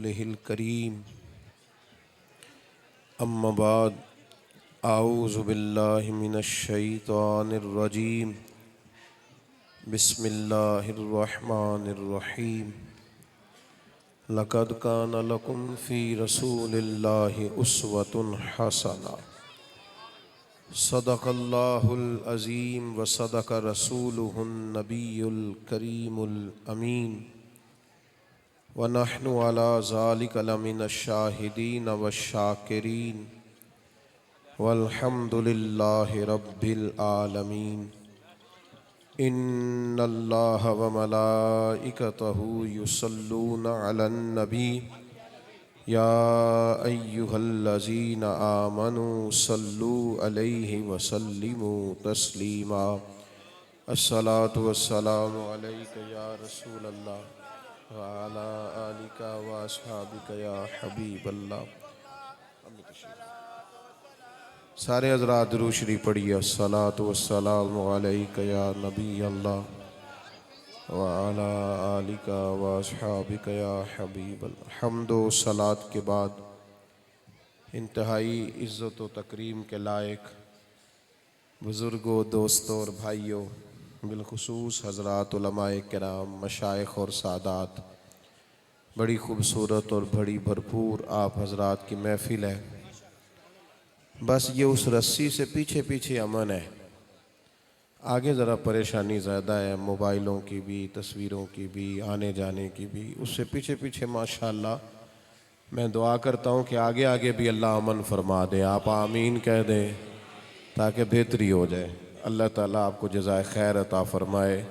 رسوله الكريم أما بعد أعوذ بالله من الشيطان الرجيم بسم الله الرحمن الرحيم لقد كان لكم في رسول الله أسوة حسنة صدق الله العظيم وصدق رسوله النبي الكريم الأمين ونحن على ذلك لمن الشاهدين والشاكرين والحمد لله رب العالمين إن الله وملائكته يصلون على النبي يا أيها الذين آمنوا صلوا عليه وسلموا تسليما الصلاة والسلام عليك يا رسول الله وعلى آلك وأصحابك يا حبيب اللہ. سارے حضرات درود شریف پڑھیے. الصلاۃ والسلام علیک یا نبی اللہ وعلی آلک واصحابک یا حبیب اللہ. حمد و صلاۃ کے بعد انتہائی عزت و تکریم کے لائق بزرگوں، دوستوں اور بھائیوں، بالخصوص حضرات علماء کرام، مشائخ اور سادات، بڑی خوبصورت اور بڑی بھرپور آپ حضرات کی محفل ہے. بس یہ اس رسی سے پیچھے پیچھے امن ہے، آگے ذرا پریشانی زیادہ ہے، موبائلوں کی بھی، تصویروں کی بھی، آنے جانے کی بھی. اس سے پیچھے پیچھے ماشاءاللہ میں دعا کرتا ہوں کہ آگے آگے بھی اللہ امن فرما دے. آپ آمین کہہ دیں تاکہ بہتری ہو جائے. اللہ تعالیٰ آپ کو جزائے خیر عطا فرمائے.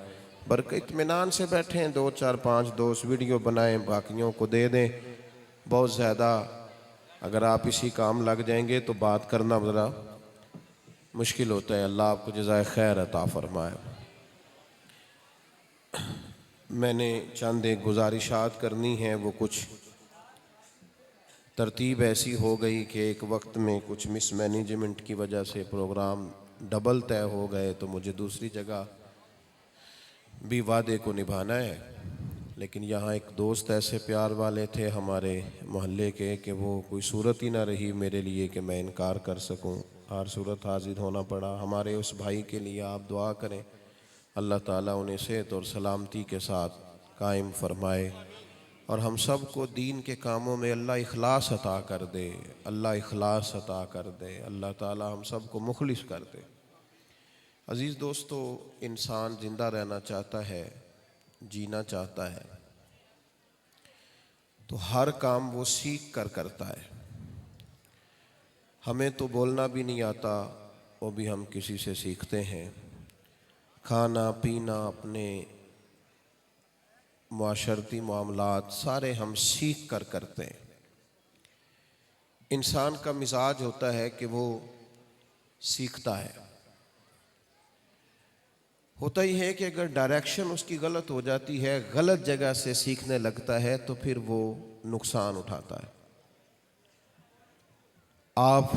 برکت اطمینان سے بیٹھیں، 2 4 5 دوست ویڈیو بنائیں، باقیوں کو دے دیں. بہت زیادہ اگر آپ اسی کام لگ جائیں گے تو بات کرنا ذرا مشکل ہوتا ہے. اللہ آپ کو جزائے خیر عطا فرمائے. میں نے چند ایک گزارشات کرنی ہیں، وہ کچھ ترتیب ایسی ہو گئی کہ ایک وقت میں کچھ مس مینجمنٹ کی وجہ سے پروگرام ڈبل طے ہو گئے، تو مجھے دوسری جگہ بھی وعدے کو نبھانا ہے. لیکن یہاں ایک دوست ایسے پیار والے تھے ہمارے محلے کے کہ وہ کوئی صورت ہی نہ رہی میرے لیے کہ میں انکار کر سکوں. ہر صورت حاضر ہونا پڑا. ہمارے اس بھائی کے لیے آپ دعا کریں، اللہ تعالیٰ انہیں صحت اور سلامتی کے ساتھ قائم فرمائے، اور ہم سب کو دین کے کاموں میں اللہ اخلاص عطا کر دے. اللہ اخلاص عطا کر دے. اللہ تعالیٰ ہم سب کو مخلص کر دے. عزیز دوستو، انسان زندہ رہنا چاہتا ہے، جینا چاہتا ہے، تو ہر کام وہ سیکھ کر کرتا ہے. ہمیں تو بولنا بھی نہیں آتا، وہ بھی ہم کسی سے سیکھتے ہیں. کھانا پینا، اپنے معاشرتی معاملات سارے ہم سیکھ کر کرتے ہیں. انسان کا مزاج ہوتا ہے کہ وہ سیکھتا ہے. ہوتا ہی ہے کہ اگر ڈائریکشن اس کی غلط ہو جاتی ہے، غلط جگہ سے سیکھنے لگتا ہے، تو پھر وہ نقصان اٹھاتا ہے. آپ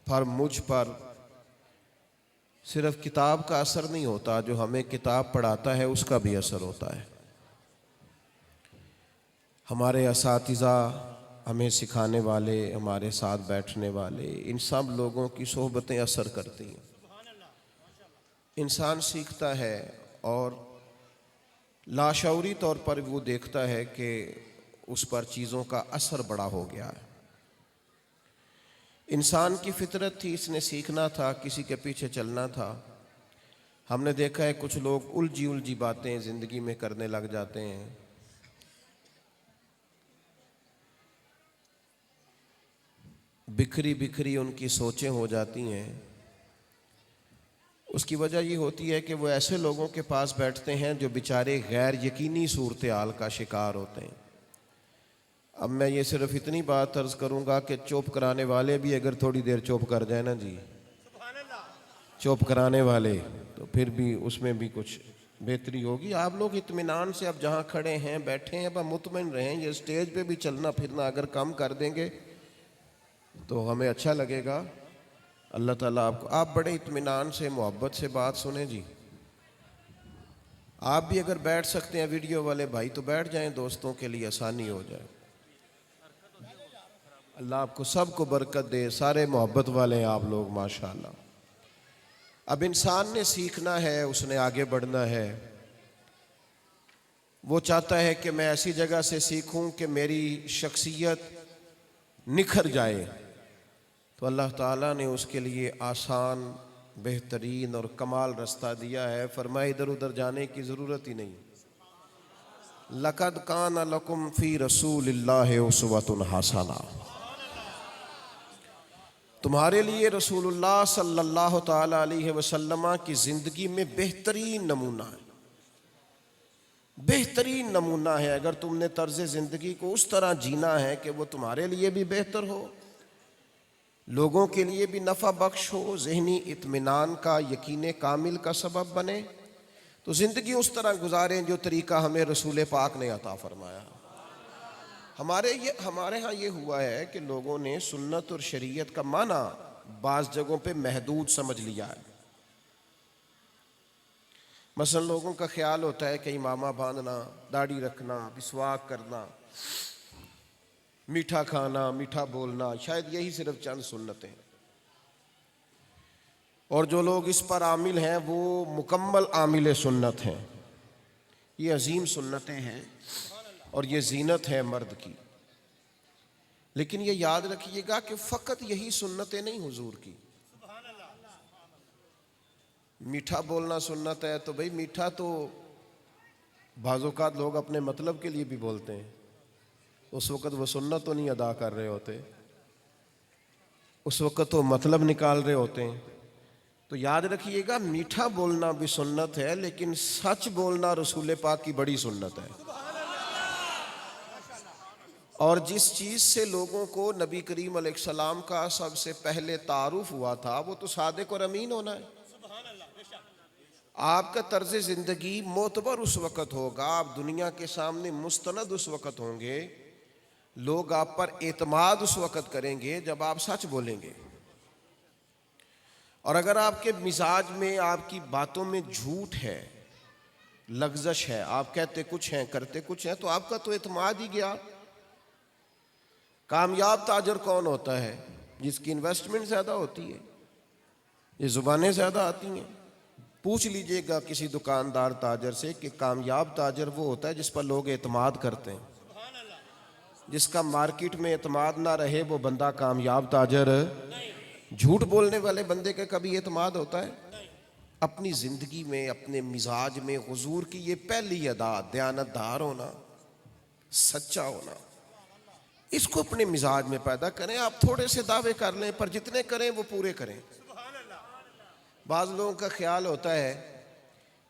پر، مجھ پر صرف کتاب کا اثر نہیں ہوتا، جو ہمیں کتاب پڑھاتا ہے اس کا بھی اثر ہوتا ہے. ہمارے اساتذہ، ہمیں سکھانے والے، ہمارے ساتھ بیٹھنے والے، ان سب لوگوں کی صحبتیں اثر کرتی ہیں. انسان سیکھتا ہے اور لاشعوری طور پر وہ دیکھتا ہے کہ اس پر چیزوں کا اثر بڑا ہو گیا ہے. انسان کی فطرت تھی، اس نے سیکھنا تھا، کسی کے پیچھے چلنا تھا. ہم نے دیکھا ہے کچھ لوگ الجھی باتیں زندگی میں کرنے لگ جاتے ہیں. بکھری ان کی سوچیں ہو جاتی ہیں. اس کی وجہ یہ ہوتی ہے کہ وہ ایسے لوگوں کے پاس بیٹھتے ہیں جو بیچارے غیر یقینی صورتحال کا شکار ہوتے ہیں. اب میں یہ صرف اتنی بات عرض کروں گا کہ چوپ کرانے والے بھی اگر تھوڑی دیر چوپ کر جائیں نا جی، چوپ کرانے والے، تو پھر بھی اس میں بھی کچھ بہتری ہوگی. آپ لوگ اطمینان سے اب جہاں کھڑے ہیں، بیٹھے ہیں، اب مطمئن رہیں. یہ اسٹیج پہ بھی چلنا پھرنا اگر کم کر دیں گے تو ہمیں اچھا لگے گا. اللہ تعالیٰ آپ بڑے اطمینان سے، محبت سے بات سنیں جی. آپ بھی اگر بیٹھ سکتے ہیں، ویڈیو والے بھائی تو بیٹھ جائیں، دوستوں کے لیے آسانی ہو جائے. اللہ آپ کو سب کو برکت دے، سارے محبت والے ہیں آپ لوگ ماشاءاللہ۔ اب انسان نے سیکھنا ہے، اس نے آگے بڑھنا ہے۔ وہ چاہتا ہے کہ میں ایسی جگہ سے سیکھوں کہ میری شخصیت نکھر جائے، تو اللہ تعالیٰ نے اس کے لیے آسان، بہترین اور کمال رستہ دیا ہے۔ فرمایا ادھر ادھر جانے کی ضرورت ہی نہیں۔ لَقَدْ كَانَ لَكُمْ فِي رَسُولِ اللَّهِ أُسْوَةٌ حَسَنَةٌ، تمہارے لیے رسول اللہ صلی اللہ تعالی علیہ وسلم کی زندگی میں بہترین نمونہ ہے، بہترین نمونہ ہے۔ اگر تم نے طرز زندگی کو اس طرح جینا ہے کہ وہ تمہارے لیے بھی بہتر ہو، لوگوں کے لیے بھی نفع بخش ہو، ذہنی اطمینان کا، یقین کامل کا سبب بنے، تو زندگی اس طرح گزاریں جو طریقہ ہمیں رسول پاک نے عطا فرمایا۔ ہمارے ہاں یہ ہوا ہے کہ لوگوں نے سنت اور شریعت کا معنی بعض جگہوں پہ محدود سمجھ لیا ہے۔ مثلا لوگوں کا خیال ہوتا ہے کہ امامہ باندھنا، داڑھی رکھنا، مسواک کرنا، میٹھا کھانا، میٹھا بولنا، شاید یہی صرف چند سنتیں، اور جو لوگ اس پر عامل ہیں وہ مکمل عامل سنت ہیں۔ یہ عظیم سنتیں ہیں اور یہ زینت ہے مرد کی، لیکن یہ یاد رکھیے گا کہ فقط یہی سنتیں نہیں حضور کی۔ میٹھا بولنا سنت ہے تو بھئی میٹھا تو بعض اوقات لوگ اپنے مطلب کے لیے بھی بولتے ہیں، اس وقت وہ سنت تو نہیں ادا کر رہے ہوتے، اس وقت تو مطلب نکال رہے ہوتے ہیں۔ تو یاد رکھیے گا میٹھا بولنا بھی سنت ہے، لیکن سچ بولنا رسول پاک کی بڑی سنت ہے۔ اور جس چیز سے لوگوں کو نبی کریم علیہ السلام کا سب سے پہلے تعارف ہوا تھا وہ تو صادق اور امین ہونا ہے۔ آپ کا طرز زندگی معتبر اس وقت ہوگا، آپ دنیا کے سامنے مستند اس وقت ہوں گے، لوگ آپ پر اعتماد اس وقت کریں گے جب آپ سچ بولیں گے۔ اور اگر آپ کے مزاج میں، آپ کی باتوں میں جھوٹ ہے، لغزش ہے، آپ کہتے کچھ ہیں کرتے کچھ ہیں، تو آپ کا تو اعتماد ہی گیا۔ کامیاب تاجر کون ہوتا ہے؟ جس کی انویسٹمنٹ زیادہ ہوتی ہے، یہ زبانیں زیادہ آتی ہیں۔ پوچھ لیجئے گا کسی دکاندار تاجر سے کہ کامیاب تاجر وہ ہوتا ہے جس پر لوگ اعتماد کرتے ہیں۔ جس کا مارکیٹ میں اعتماد نہ رہے وہ بندہ کامیاب تاجر۔ جھوٹ بولنے والے بندے کا کبھی اعتماد ہوتا ہے؟ اپنی زندگی میں، اپنے مزاج میں حضور کی یہ پہلی ادا، دیانتدار ہونا، سچا ہونا، اس کو اپنے مزاج میں پیدا کریں۔ آپ تھوڑے سے دعوے کر لیں پر جتنے کریں وہ پورے کریں۔ بعض لوگوں کا خیال ہوتا ہے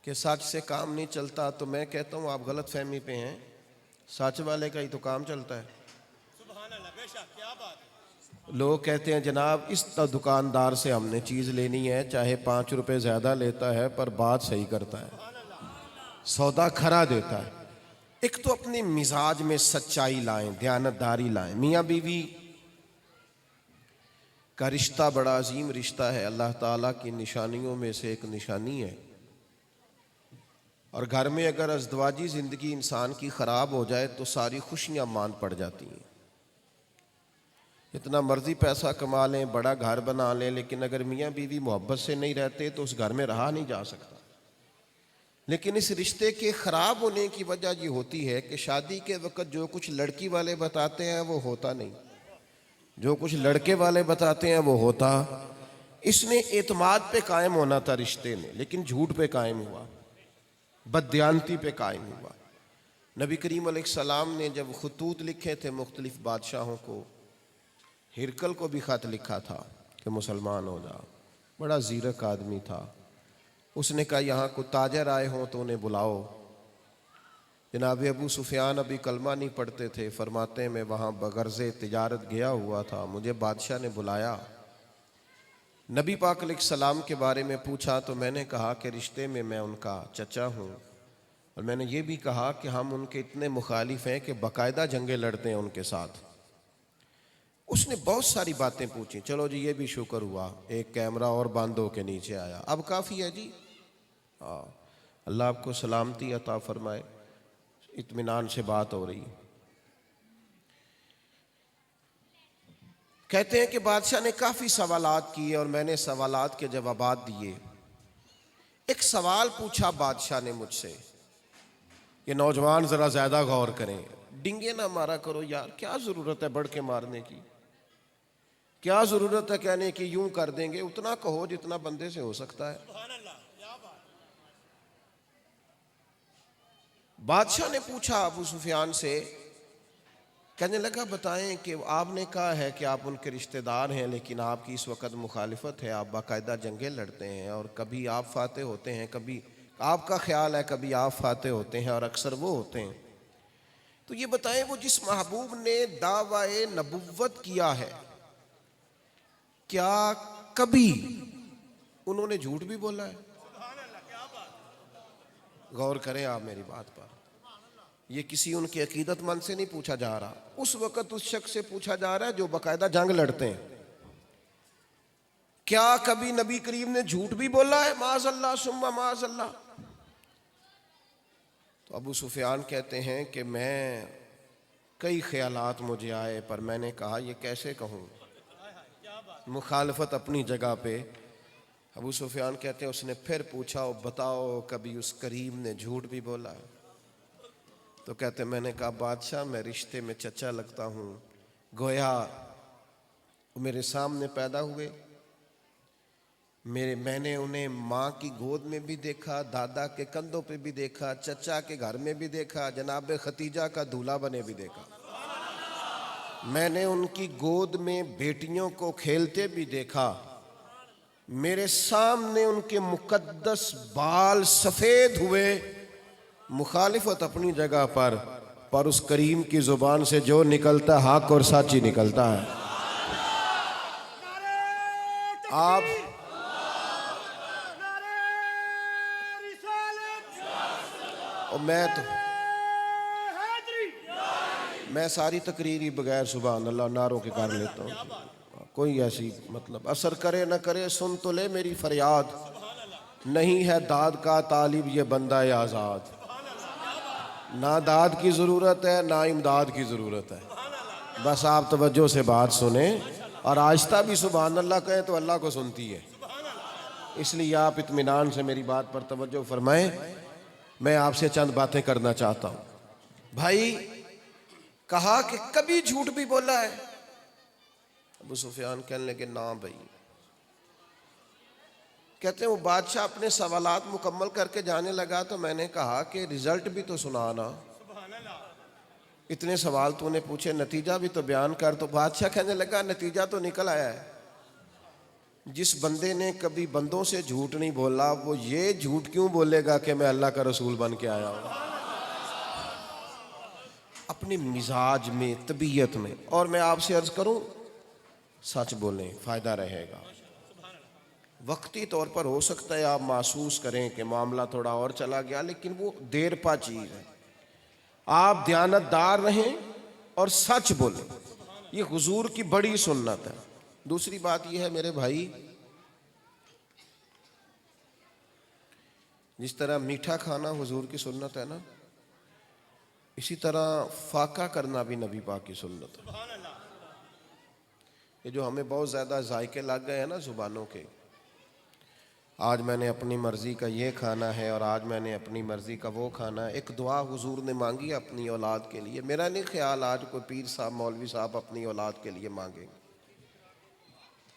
کہ سچ سے کام نہیں چلتا، تو میں کہتا ہوں آپ غلط فہمی پہ ہیں، سچ والے کا ہی تو کام چلتا ہے۔ لوگ کہتے ہیں جناب اس دکاندار سے ہم نے چیز لینی ہے، چاہے 5 روپے زیادہ لیتا ہے پر بات صحیح کرتا ہے، سودا کھرا دیتا ہے۔ ایک تو اپنے مزاج میں سچائی لائیں، دیانتداری لائیں۔ میاں بیوی کا رشتہ بڑا عظیم رشتہ ہے، اللہ تعالیٰ کی نشانیوں میں سے ایک نشانی ہے، اور گھر میں اگر ازدواجی زندگی انسان کی خراب ہو جائے تو ساری خوشیاں مان پڑ جاتی ہیں۔ اتنا مرضی پیسہ کما لیں، بڑا گھر بنا لیں، لیکن اگر میاں بیوی محبت سے نہیں رہتے تو اس گھر میں رہا نہیں جا سکتا۔ لیکن اس رشتے کے خراب ہونے کی وجہ یہ ہوتی ہے کہ شادی کے وقت جو کچھ لڑکی والے بتاتے ہیں وہ ہوتا نہیں، جو کچھ لڑکے والے بتاتے ہیں وہ ہوتا۔ اس نے اعتماد پہ قائم ہونا تھا رشتے نے، لیکن جھوٹ پہ قائم ہوا، بددیانتی پہ قائم ہوا۔ نبی کریم علیہ السلام نے جب خطوط لکھے تھے مختلف بادشاہوں کو، ہرکل کو بھی خط لکھا تھا کہ مسلمان ہو جا، بڑا زیرک آدمی تھا۔ اس نے کہا یہاں کو تاجر آئے ہوں تو انہیں بلاؤ۔ جناب ابو سفیان ابھی کلمہ نہیں پڑھتے تھے، فرماتے ہیں میں وہاں بغرض تجارت گیا ہوا تھا، مجھے بادشاہ نے بلایا، نبی پاک علیہ السلام کے بارے میں پوچھا تو میں نے کہا کہ رشتے میں ان کا چچا ہوں، اور میں نے یہ بھی کہا کہ ہم ان کے اتنے مخالف ہیں کہ باقاعدہ جنگیں لڑتے ہیں ان کے ساتھ۔ اس نے بہت ساری باتیں پوچھی، چلو جی یہ بھی شکر ہوا، ایک کیمرہ اور باندھو کے نیچے آیا، اب کافی ہے جی، اللہ آپ کو سلامتی عطا فرمائے، اطمینان سے بات ہو رہی۔ کہتے ہیں کہ بادشاہ نے کافی سوالات کیے اور میں نے سوالات کے جوابات دیے۔ ایک سوال پوچھا بادشاہ نے مجھ سے، یہ نوجوان ذرا زیادہ غور کریں، ڈنگے نہ مارا کرو یار، کیا ضرورت ہے بڑھ کے مارنے کی، کیا ضرورت ہے کہنے کی یوں کر دیں گے، اتنا کہو جتنا بندے سے ہو سکتا ہے۔ بادشاہ نے پوچھا ابو سفیان سے، کہنے لگا بتائیں کہ آپ نے کہا ہے کہ آپ ان کے رشتہ دار ہیں، لیکن آپ کی اس وقت مخالفت ہے، آپ باقاعدہ جنگیں لڑتے ہیں اور کبھی آپ فاتح ہوتے ہیں، کبھی آپ کا خیال ہے کبھی آپ فاتح ہوتے ہیں اور اکثر وہ ہوتے ہیں، تو یہ بتائیں وہ جس محبوب نے دعوی نبوت کیا ہے، کیا کبھی انہوں نے جھوٹ بھی بولا ہے؟ غور کریں آپ میری بات پر، یہ کسی ان کے عقیدت مند سے نہیں پوچھا جا رہا، اس وقت اس شخص سے پوچھا جا رہا ہے جو باقاعدہ جنگ لڑتے ہیں۔ کیا کبھی نبی کریم نے جھوٹ بھی بولا ہے؟ معاذ اللہ ثم معاذ اللہ۔ تو ابو سفیان کہتے ہیں کہ میں کئی خیالات مجھے آئے، پر میں نے کہا یہ کیسے کہوں، مخالفت اپنی جگہ پہ۔ ابو سفیان کہتے ہیں اس نے پھر پوچھا بتاؤ کبھی اس کریم نے جھوٹ بھی بولا ہے؟ تو کہتے میں نے کہا بادشاہ میں رشتے میں چچا لگتا ہوں، گویا وہ میرے سامنے پیدا ہوئے، میں نے انہیں ماں کی گود میں بھی دیکھا، دادا کے کندھوں پہ بھی دیکھا، چچا کے گھر میں بھی دیکھا، جناب ختیجہ کا دولہا بنے بھی دیکھا، میں نے ان کی گود میں بیٹیوں کو کھیلتے بھی دیکھا، میرے سامنے ان کے مقدس بال سفید ہوئے۔ مخالفت اپنی جگہ پر اس کریم کی زبان سے جو نکلتا ہے حق اور سچ ہی نکلتا ہے۔ آپ میں ساری تقریر ہی بغیر سبحان اللہ نعروں کے کر لیتا ہوں، کوئی ایسی مطلب اثر کرے نہ کرے، سن تو لے میری فریاد، نہیں ہے داد کا طالب یہ بندہ آزاد، نہ داد کی ضرورت ہے نہ امداد کی ضرورت ہے، بس آپ توجہ سے بات سنیں اور آہستہ بھی سبحان اللہ کہیں تو اللہ کو سنتی ہے، اس لیے آپ اطمینان سے میری بات پر توجہ فرمائیں۔ میں آپ سے چند باتیں کرنا چاہتا ہوں۔ بھائی کہا کہ کبھی جھوٹ بھی بولا ہے؟ ابو سفیان کہنے لگے نا بھائی۔ کہتے ہیں وہ بادشاہ اپنے سوالات مکمل کر کے جانے لگا تو میں نے کہا کہ رزلٹ بھی تو سنانا، اتنے سوال تو نے پوچھے نتیجہ بھی تو بیان کر۔ تو بادشاہ کہنے لگا نتیجہ تو نکل آیا ہے، جس بندے نے کبھی بندوں سے جھوٹ نہیں بولا وہ یہ جھوٹ کیوں بولے گا کہ میں اللہ کا رسول بن کے آیا ہوں؟ اپنے مزاج میں طبیعت میں، اور میں آپ سے عرض کروں سچ بولیں فائدہ رہے گا۔ وقتی طور پر ہو سکتا ہے آپ محسوس کریں کہ معاملہ تھوڑا اور چلا گیا، لیکن وہ دیر پا چیز ہے۔ آپ دیانتدار رہیں اور سچ بولیں، یہ حضور کی بڑی سنت ہے۔ دوسری بات یہ ہے میرے بھائی، جس طرح میٹھا کھانا حضور کی سنت ہے نا، اسی طرح فاقہ کرنا بھی نبی پاک کی سنت ہے۔ یہ جو ہمیں بہت زیادہ ذائقے لگ گئے ہیں نا زبانوں کے، آج میں نے اپنی مرضی کا یہ کھانا ہے اور آج میں نے اپنی مرضی کا وہ کھانا ہے۔ ایک دعا حضور نے مانگی اپنی اولاد کے لیے، میرا نہیں خیال آج کوئی پیر صاحب مولوی صاحب اپنی اولاد کے لیے مانگیں گے۔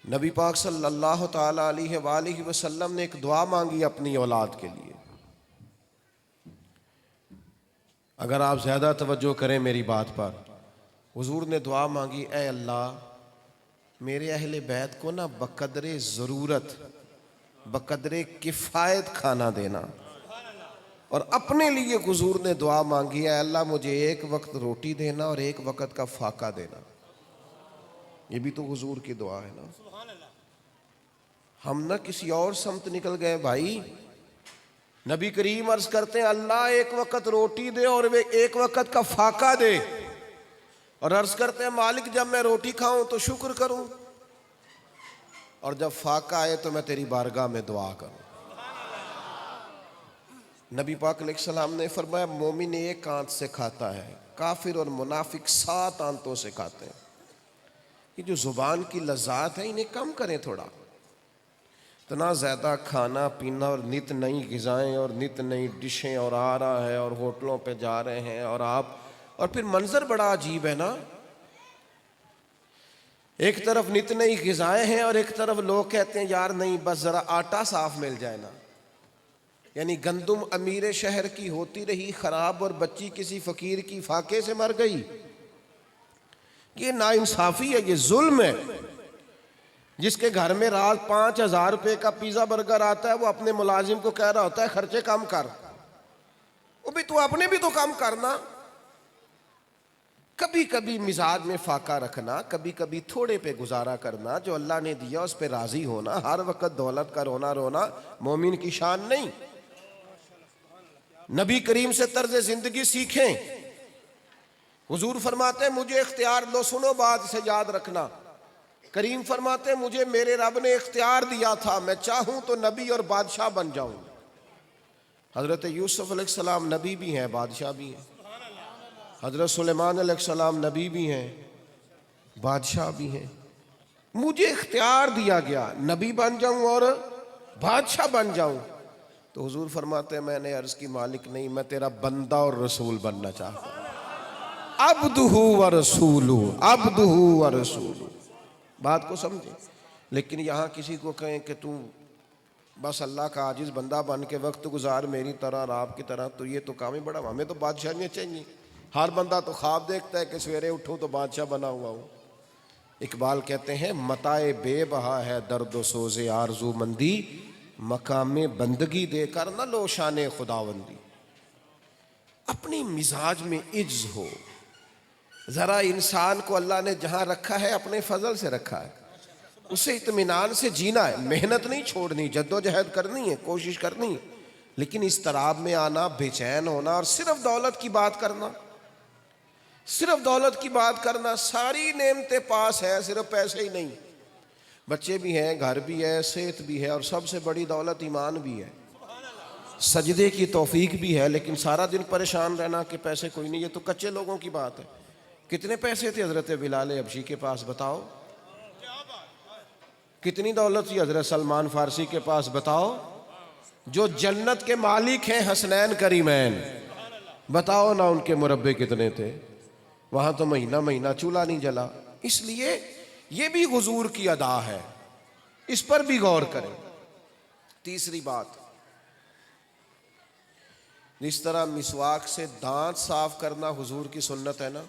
نبی پاک صلی اللہ تعالیٰ علیہ وآلہ وسلم نے ایک دعا مانگی اپنی اولاد کے لیے۔ اگر آپ زیادہ توجہ کریں میری بات پر، حضور نے دعا مانگی اے اللہ میرے اہل بیت کو نا بقدر ضرورت بقدر کفایت کھانا دینا، اور اپنے لیے حضور نے دعا مانگی اے اللہ مجھے ایک وقت روٹی دینا اور ایک وقت کا فاقہ دینا۔ یہ بھی تو حضور کی دعا ہے نا۔ ہم نہ کسی اور سمت نکل گئے بھائی۔ نبی کریم عرض کرتے ہیں اللہ ایک وقت روٹی دے اور ایک وقت کا فاقہ دے، اور عرض کرتے ہیں مالک جب میں روٹی کھاؤں تو شکر کروں، اور جب فاقہ آئے تو میں تیری بارگاہ میں دعا کروں۔ نبی پاک علیہ السلام نے فرمایا مومن ایک آنت سے کھاتا ہے، کافر اور منافق 7 آنتوں سے کھاتے ہیں۔ یہ جو زبان کی لذات ہیں انہیں کم کریں تھوڑا. اتنا زیادہ کھانا پینا اور نت نئی غذائیں اور نت نئی ڈشیں اور آ رہا ہے اور ہوٹلوں پہ جا رہے ہیں اور پھر منظر بڑا عجیب ہے نا. ایک طرف نت نئی غذائیں ہیں اور ایک طرف لوگ کہتے ہیں یار نہیں بس ذرا آٹا صاف مل جائے نا. یعنی گندم امیر شہر کی ہوتی رہی خراب اور بچی کسی فقیر کی فاقے سے مر گئی. یہ ناانصافی ہے, یہ ظلم ہے. جس کے گھر میں رات 5,000 روپے کا پیزا برگر آتا ہے وہ اپنے ملازم کو کہہ رہا ہوتا ہے خرچے کم کر. وہ بھی تو اپنے بھی تو کم کرنا. کبھی کبھی مزاج میں فاقہ رکھنا, کبھی کبھی تھوڑے پہ گزارا کرنا, جو اللہ نے دیا اس پہ راضی ہونا. ہر وقت دولت کا رونا مومن کی شان نہیں. نبی کریم سے طرز زندگی سیکھیں. حضور فرماتے ہیں مجھے اختیار دو, سنو بات سے یاد رکھنا. کریم فرماتے ہیں مجھے میرے رب نے اختیار دیا تھا, میں چاہوں تو نبی اور بادشاہ بن جاؤں. حضرت یوسف علیہ السلام نبی بھی ہیں بادشاہ بھی ہیں. حضرت سلیمان علیہ السلام نبی بھی ہیں بادشاہ بھی ہیں. مجھے اختیار دیا گیا نبی بن جاؤں اور بادشاہ بن جاؤں. تو حضور فرماتے ہیں میں نے عرض کی مالک نہیں, میں تیرا بندہ اور رسول بننا چاہتا ہوں. عبدہ و رسولہ, عبدہ و رسولہ. بات کو سمجھیں. لیکن یہاں کسی کو کہیں کہ تو بس اللہ کا عاجز بندہ بن کے وقت گزار میری طرح اور آپ کی طرح, تو یہ تو کام ہی بڑا. ہمیں تو بادشاہیاں چاہیے. ہر بندہ تو خواب دیکھتا ہے کہ سویرے اٹھوں تو بادشاہ بنا ہوا ہوں. اقبال کہتے ہیں متاع بے بہا ہے درد و سوز آرزو مندی, مقام بندگی دے کر نہ لو شان خداوندی. اپنی مزاج میں عجز ہو. ذرا انسان کو اللہ نے جہاں رکھا ہے اپنے فضل سے رکھا ہے, اسے اطمینان سے جینا ہے. محنت نہیں چھوڑنی, جدوجہد کرنی ہے, کوشش کرنی ہے. لیکن اضطراب میں آنا, بے چین ہونا اور صرف دولت کی بات کرنا, صرف دولت کی بات کرنا. ساری نعمتیں پاس ہے, صرف پیسے ہی نہیں. بچے بھی ہیں, گھر بھی ہے, صحت بھی ہے, اور سب سے بڑی دولت ایمان بھی ہے, سجدے کی توفیق بھی ہے. لیکن سارا دن پریشان رہنا کہ پیسے کوئی نہیں. یہ تو کچے لوگوں کی بات ہے. کتنے پیسے تھے حضرت بلال حبشی کے پاس بتاؤ؟ کتنی دولت تھی حضرت سلمان فارسی کے پاس بتاؤ؟ جو جنت کے مالک ہیں حسنین کریمین, بتاؤ نا ان کے مربے کتنے تھے؟ وہاں تو مہینہ مہینہ چولہا نہیں جلا. اس لیے یہ بھی حضور کی ادا ہے, اس پر بھی غور کریں. تیسری بات, جس طرح مسواک سے دانت صاف کرنا حضور کی سنت ہے نا,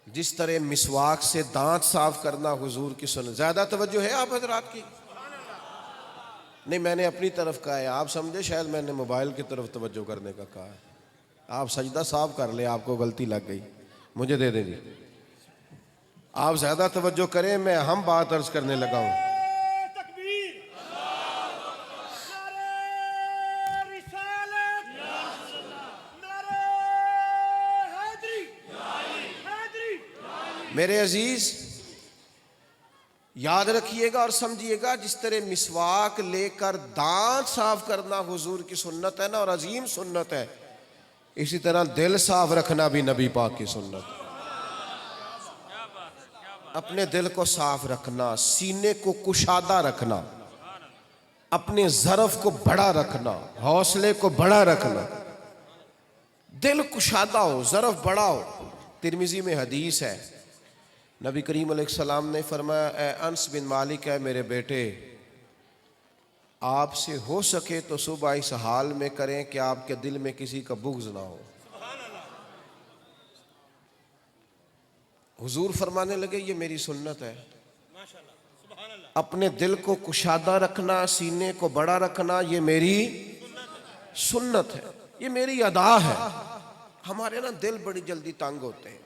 جس طرح مسواک سے دانت صاف کرنا حضور کی سنت. زیادہ توجہ ہے آپ حضرات کی؟ نہیں, میں نے اپنی طرف کہا ہے, آپ سمجھے شاید میں نے موبائل کی طرف توجہ کرنے کا کہا ہے. آپ سجدہ صاف کر لیں, آپ کو غلطی لگ گئی, مجھے دے دیں جی. آپ زیادہ توجہ کریں, میں ہم بات عرض کرنے لگا ہوں. میرے عزیز یاد رکھیے گا اور سمجھیے گا, جس طرح مسواک لے کر دانت صاف کرنا حضور کی سنت ہے نا, اور عظیم سنت ہے, اسی طرح دل صاف رکھنا بھی نبی پاک کی سنت ہے. اپنے دل کو صاف رکھنا, سینے کو کشادہ رکھنا, اپنے ظرف کو بڑا رکھنا, حوصلے کو بڑا رکھنا. دل کشادہ ہو, ظرف بڑا ہو. ترمذی میں حدیث ہے, نبی کریم علیہ السلام نے فرمایا اے انس بن مالک, ہے میرے بیٹے, آپ سے ہو سکے تو صبح اس حال میں کریں کہ آپ کے دل میں کسی کا بغض نہ ہو. حضور فرمانے لگے یہ میری سنت ہے. اپنے دل کو کشادہ رکھنا, سینے کو بڑا رکھنا, یہ میری سنت ہے, یہ میری ادا ہے. ہمارے نا دل بڑی جلدی تنگ ہوتے ہیں,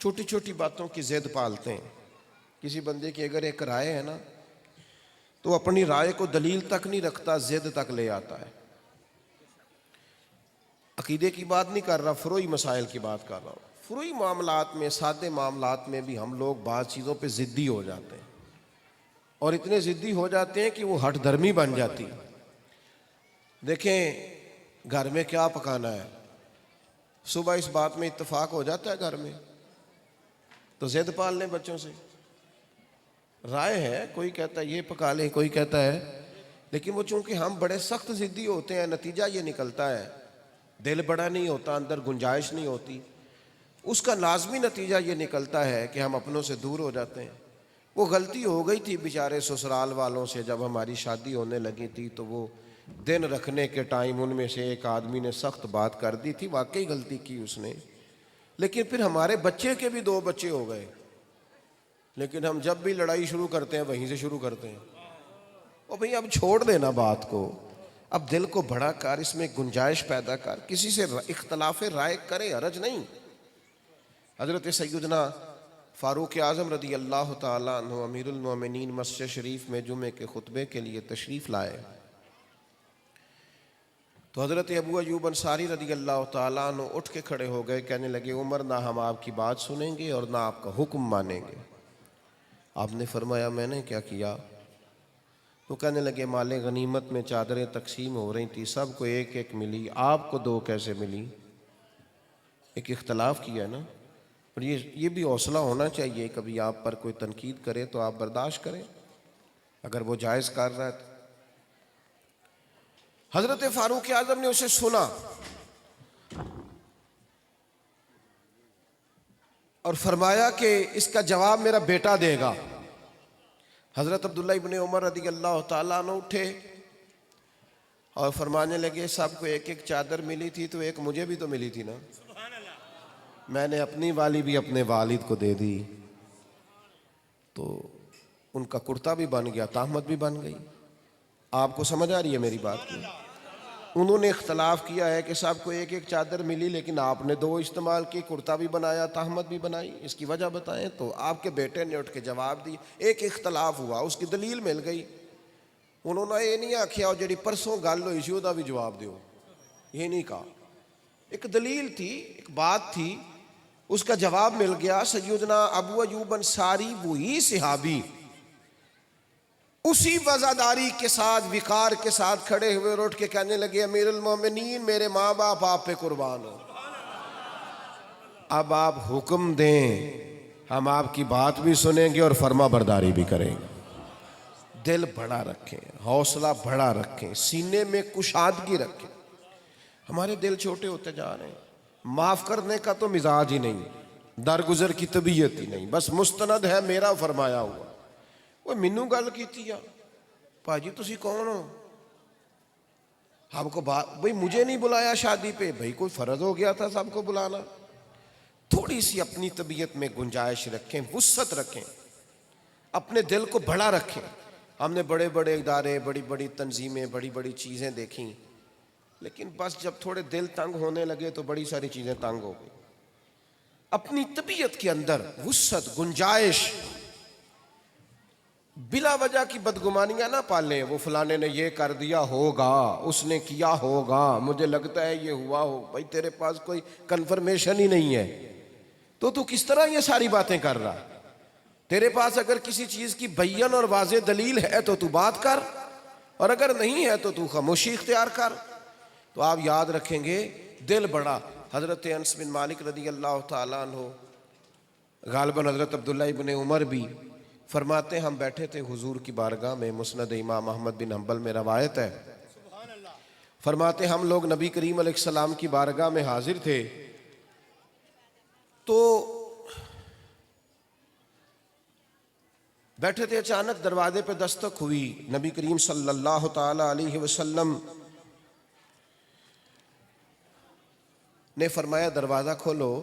چھوٹی چھوٹی باتوں کی ضد پالتے ہیں. کسی بندے کی اگر ایک رائے ہے نا تو اپنی رائے کو دلیل تک نہیں رکھتا, ضد تک لے آتا ہے. عقیدے کی بات نہیں کر رہا, فروعی مسائل کی بات کر رہا ہوں. فروعی معاملات میں, سادے معاملات میں بھی ہم لوگ بعض چیزوں پہ ضدی ہو جاتے ہیں, اور اتنے ضدی ہو جاتے ہیں کہ وہ ہٹ دھرمی بن جاتی. دیکھیں گھر میں کیا پکانا ہے, صبح اس بات میں اتفاق ہو جاتا ہے گھر میں, تو ضد پال لیں بچوں سے. رائے ہے، کوئی کہتا ہے یہ پکا لیں، کوئی کہتا ہے، لیکن وہ چونکہ ہم بڑے سخت ضدی ہوتے ہیں، نتیجہ یہ نکلتا ہے دل بڑا نہیں ہوتا، اندر گنجائش نہیں ہوتی، اس کا لازمی نتیجہ یہ نکلتا ہے کہ ہم اپنوں سے دور ہو جاتے ہیں. وہ غلطی ہو گئی تھی بیچارے سسرال والوں سے، جب ہماری شادی ہونے لگی تھی تو وہ دن رکھنے کے ٹائم ان میں سے ایک آدمی نے سخت بات کر دی تھی، واقعی غلطی کی اس نے. لیکن پھر ہمارے بچے کے بھی 2 بچے ہو گئے، لیکن ہم جب بھی لڑائی شروع کرتے ہیں وہیں سے شروع کرتے ہیں. او بھئی اب چھوڑ دینا بات کو، اب دل کو بڑا کر، اس میں گنجائش پیدا کر، کسی سے اختلاف رائے کرے، حرج نہیں. حضرت سیدنا فاروق اعظم رضی اللہ تعالیٰ عنہ امیر المومنین مسجد شریف میں جمعے کے خطبے کے لیے تشریف لائے. تو حضرت ابو ایوب انصاری رضی اللہ تعالیٰ عنہ اٹھ کے کھڑے ہو گئے، کہنے لگے عمر نہ ہم آپ کی بات سنیں گے اور نہ آپ کا حکم مانیں گے. آپ نے فرمایا میں نے کیا کیا؟ تو کہنے لگے مال غنیمت میں چادریں تقسیم ہو رہی تھی، سب کو ایک ایک ملی، آپ کو 2 کیسے ملی؟ ایک اختلاف کیا نا. اور یہ بھی حوصلہ ہونا چاہیے، کبھی آپ پر کوئی تنقید کرے تو آپ برداشت کریں اگر وہ جائز کر رہا ہے تو. حضرت فاروق اعظم نے اسے سنا اور فرمایا کہ اس کا جواب میرا بیٹا دے گا. حضرت عبداللہ ابن عمر رضی اللہ تعالیٰ عنہ اٹھے اور فرمانے لگے سب کو ایک ایک چادر ملی تھی تو ایک مجھے بھی تو ملی تھی نا، میں نے اپنی والی بھی اپنے والد کو دے دی. تو ان کا کرتا بھی بن گیا، تہمت بھی بن گئی. آپ کو سمجھ آ رہی ہے میری بات کی؟ انہوں نے اختلاف کیا ہے کہ سب کو ایک ایک چادر ملی، لیکن آپ نے 2 استعمال کی، کرتا بھی بنایا، تہمت بھی بنائی، اس کی وجہ بتائیں. تو آپ کے بیٹے نے اٹھ کے جواب دی. ایک اختلاف ہوا، اس کی دلیل مل گئی. انہوں نے یہ نہیں آکھیا اور جڑی پرسوں گل ہوئی سی وہ بھی جواب دیو، یہ نہیں کہا. ایک دلیل تھی، ایک بات تھی، اس کا جواب مل گیا. سیدنا ابو ایوب انصاری وہی صحابی اسی وزاداری کے ساتھ، وقار کے ساتھ کھڑے ہوئے اور اٹھ کے کہنے لگے امیر المومنین میرے ماں باپ آپ پہ قربان ہو، اب آپ حکم دیں، ہم آپ کی بات بھی سنیں گے اور فرما برداری بھی کریں گے. دل بڑا رکھیں، حوصلہ بڑا رکھیں، سینے میں کشادگی رکھیں. ہمارے دل چھوٹے ہوتے جا رہے ہیں. معاف کرنے کا تو مزاج ہی نہیں، درگزر کی طبیعت ہی نہیں، بس مستند ہے میرا فرمایا ہوا. وہ مینوں گل کیتی ہے پاجی تسی کون ہو؟ ہم کو بھئی مجھے نہیں بلایا شادی پہ، بھئی کوئی فرض ہو گیا تھا سب کو بلانا. تھوڑی سی اپنی طبیعت میں گنجائش رکھیں، وسعت رکھیں، اپنے دل کو بڑا رکھیں. ہم نے بڑے بڑے ادارے، بڑی بڑی تنظیمیں، بڑی بڑی چیزیں دیکھیں، لیکن بس جب تھوڑے دل تنگ ہونے لگے تو بڑی ساری چیزیں تنگ ہو گئی. اپنی طبیعت کے اندر وسعت، گنجائش، بلا وجہ کی بدگمانیاں نہ پالیں. وہ فلانے نے یہ کر دیا ہوگا، اس نے کیا ہوگا، مجھے لگتا ہے یہ ہوا ہو. بھائی تیرے پاس کوئی کنفرمیشن ہی نہیں ہے تو کس طرح یہ ساری باتیں کر رہا؟ تیرے پاس اگر کسی چیز کی بین اور واضح دلیل ہے تو بات کر، اور اگر نہیں ہے تو خاموشی اختیار کر. تو آپ یاد رکھیں گے دل بڑا. حضرت انس بن مالک رضی اللہ تعالیٰ عنہ، غالباً حضرت عبداللہ ابن عمر بھی فرماتے ہم بیٹھے تھے حضور کی بارگاہ میں، مسند امام احمد بن حنبل میں روایت ہے. فرماتے ہم لوگ نبی کریم علیہ السلام کی بارگاہ میں حاضر تھے تو بیٹھے تھے، اچانک دروازے پہ دستک ہوئی. نبی کریم صلی اللہ تعالی علیہ وسلم نے فرمایا دروازہ کھولو.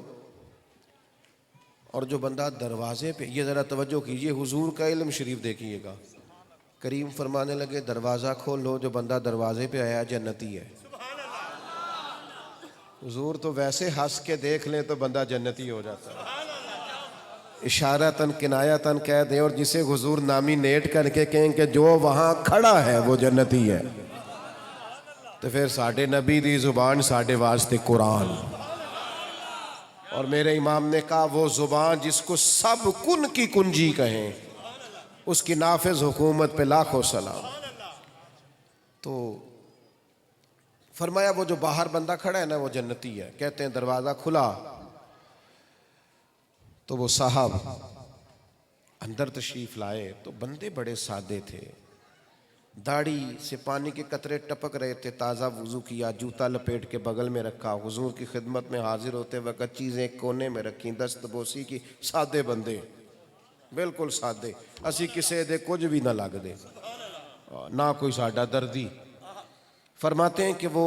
اور جو بندہ دروازے پہ، یہ ذرا توجہ کیجئے، حضور کا علم شریف دیکھیے گا. کریم فرمانے لگے دروازہ کھولو، جو بندہ دروازے پہ آیا جنتی ہے. حضور تو ویسے ہنس کے دیکھ لیں تو بندہ جنتی ہو جاتا ہے، اشارتاً کنایتاً کہہ دیں، اور جسے حضور نامینیٹ کر کے کہیں کہ جو وہاں کھڑا ہے وہ جنتی ہے، تو پھر ساڈے نبی دی زبان ساڈے واسطے قرآن. اور میرے امام نے کہا وہ زبان جس کو سب کن کی کنجی کہیں، اس کی نافذ حکومت پہ لاکھوں سلام. تو فرمایا وہ جو باہر بندہ کھڑا ہے نا وہ جنتی ہے. کہتے ہیں دروازہ کھلا تو وہ صاحب اندر تشریف لائے تو بندے بڑے سادے تھے، داڑھی سے پانی کے قطرے ٹپک رہے تھے، تازہ وضو کیا، جوتا لپیٹ کے بغل میں رکھا، حضور کی خدمت میں حاضر ہوتے وقت چیزیں کونے میں رکھیں، دست بوسی کی، سادے بندے، بالکل سادے، اسی کسے دے کچھ بھی نہ لگ دے، نہ کوئی ساڈا دردی۔ فرماتے ہیں کہ وہ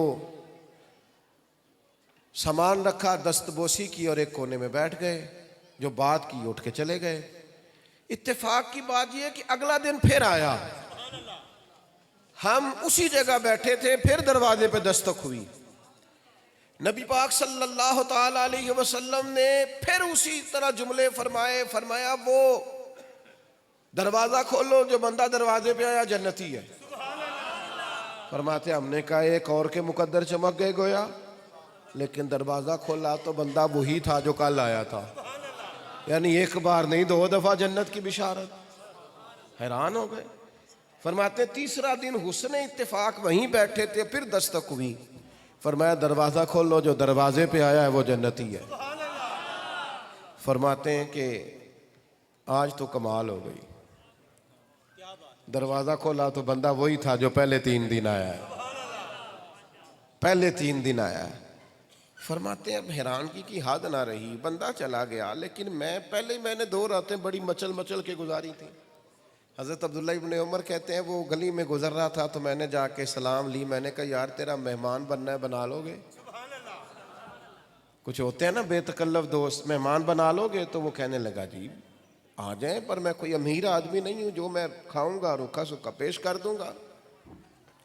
سامان رکھا، دست بوسی کی اور ایک کونے میں بیٹھ گئے، جو بات کی اٹھ کے چلے گئے۔ اتفاق کی بات یہ ہے کہ اگلا دن پھر آیا، ہم اسی جگہ بیٹھے تھے، پھر دروازے پہ دستک ہوئی، نبی پاک صلی اللہ تعالی علیہ وسلم نے پھر اسی طرح جملے فرمائے، فرمایا وہ دروازہ کھولو، جو بندہ دروازے پہ آیا جنتی ہے۔ فرماتے ہم نے کہا ایک اور کے مقدر چمک گئے گویا، لیکن دروازہ کھولا تو بندہ وہی تھا جو کل آیا تھا، یعنی ایک بار نہیں 2 دفعہ جنت کی بشارت۔ حیران ہو گئے۔ فرماتے تیسرا دن حسن اتفاق وہیں بیٹھے تھے، پھر دستک ہوئی، فرمایا دروازہ کھولو، جو دروازے پہ آیا ہے وہ جنتی ہے۔ فرماتے ہیں کہ آج تو کمال ہو گئی، دروازہ کھولا تو بندہ وہی تھا جو پہلے 3 دن آیا ہے، پہلے 3 دن آیا ہے۔ فرماتے ہیں اب حیرانگی کی حد نہ رہی، بندہ چلا گیا، لیکن میں نے 2 راتیں بڑی مچل کے گزاری تھی۔ حضرت عبداللہ ابن عمر کہتے ہیں وہ گلی میں گزر رہا تھا تو میں نے جا کے سلام لی، میں نے کہا یار تیرا مہمان بننا ہے، بنا لو گے؟ کچھ ہوتے ہیں نا بے تکلف دوست، مہمان بنا لو گے؟ تو وہ کہنے لگا جی آ جائیں، پر میں کوئی امیر آدمی نہیں ہوں، جو میں کھاؤں گا روکھا سکھا پیش کر دوں گا۔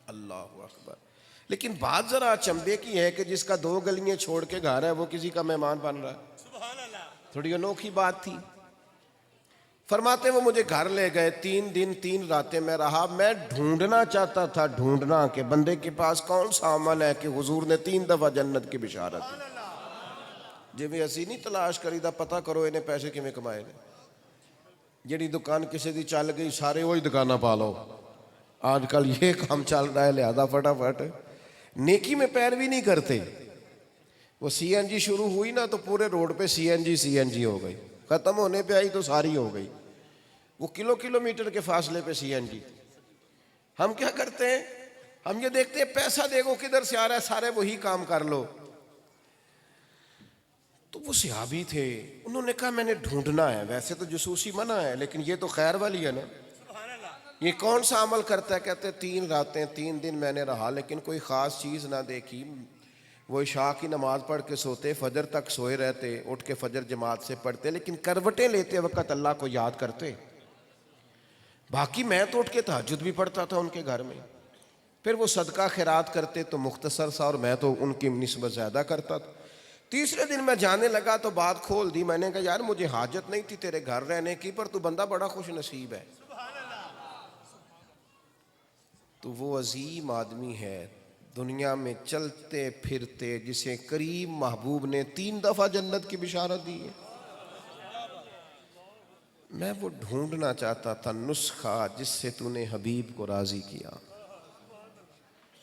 اللہ اکبر۔ لیکن بات ذرا چمبے کی ہے کہ جس کا 2 گلیاں چھوڑ کے گھر ہے وہ کسی کا مہمان بن رہا ہے، تھوڑی انوکھی بات تھی۔ فرماتے وہ مجھے گھر لے گئے، 3 دن 3 راتیں میں رہا، میں ڈھونڈنا چاہتا تھا، ڈھونڈنا کہ بندے کے پاس کون سا عمل ہے کہ حضور نے 3 دفعہ جنت کی بشارت دی۔ جی میں اسی نہیں تلاش کری دا پتہ کرو انہیں پیسے کیویں کمائے نے، جیڑی دکان کسی دی چل گئی سارے وہی دکانہ پا لو، آج کل یہ کام چل رہا ہے، لہذا فٹافٹ نیکی میں پیروی نہیں کرتے۔ وہ سی این جی شروع ہوئی نا تو پورے روڈ پہ سی این جی ہو گئی، ختم ہونے پہ آئی تو ساری ہو گئی، وہ کلومیٹر کے فاصلے پہ سی این جی۔ ہم کیا کرتے ہیں، ہم یہ دیکھتے ہیں پیسہ دیکھو کدھر سے آ رہا ہے، سارے وہی کام کر لو۔ تو وہ صحابی تھے، انہوں نے کہا میں نے ڈھونڈنا ہے، ویسے تو جسوسی منع ہے لیکن یہ تو خیر والی ہے نا، یہ کون سا عمل کرتا ہے؟ کہتے 3 راتیں 3 دن میں نے رہا لیکن کوئی خاص چیز نہ دیکھی۔ وہ عشاء کی نماز پڑھ کے سوتے، فجر تک سوئے رہتے، اٹھ کے فجر جماعت سے پڑھتے، لیکن کروٹیں لیتے وقت اللہ کو یاد کرتے۔ باقی میں تو اٹھ کے تہجد بھی پڑھتا تھا ان کے گھر میں، پھر وہ صدقہ خیرات کرتے تو مختصر سا، اور میں تو ان کی نسبت زیادہ کرتا تھا۔ تیسرے دن میں جانے لگا تو بات کھول دی، میں نے کہا یار مجھے حاجت نہیں تھی تیرے گھر رہنے کی، پر تو بندہ بڑا خوش نصیب ہے۔ تو وہ عظیم آدمی ہے دنیا میں چلتے پھرتے جسے کریم محبوب نے 3 دفعہ جنت کی بشارت دی ہے۔ میں وہ ڈھونڈنا چاہتا تھا نسخہ جس سے تو نے حبیب کو راضی کیا،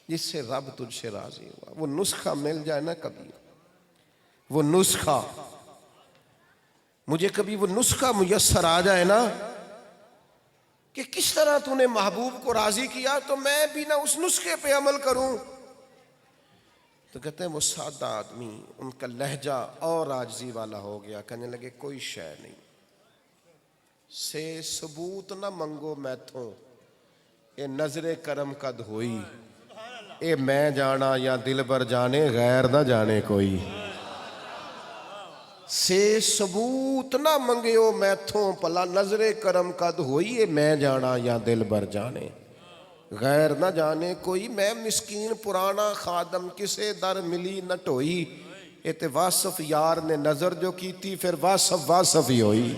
جس سے رب تجھ سے راضی ہوا۔ وہ نسخہ مل جائے نا کبھی، وہ نسخہ مجھے کبھی وہ نسخہ میسر آ جائے نا کہ کس طرح تو نے محبوب کو راضی کیا، تو میں بھی نہ اس نسخے پہ عمل کروں۔ تو کہتے ہیں وہ سادہ آدمی، ان کا لہجہ اور عاجزی والا ہو گیا، کہنے لگے کوئی شے نہیں سے ثبوت نہ منگو میتھوں، اے نظر کرم قد ہوئی، اے میں جانا یا دل بر جانے غیر نہ جانے کوئی۔ سے ثبوت نہ منگیو میتھوں، پلا نظر کرم قد ہوئی، اے میں جانا یا دل بر جانے غیر نہ جانے کوئی۔ میں مسکین پرانا خادم کسے در ملی نہ ٹوئی، اے تے واصف یار نے نظر جو کی تھی پھر واصف ہی ہوئی۔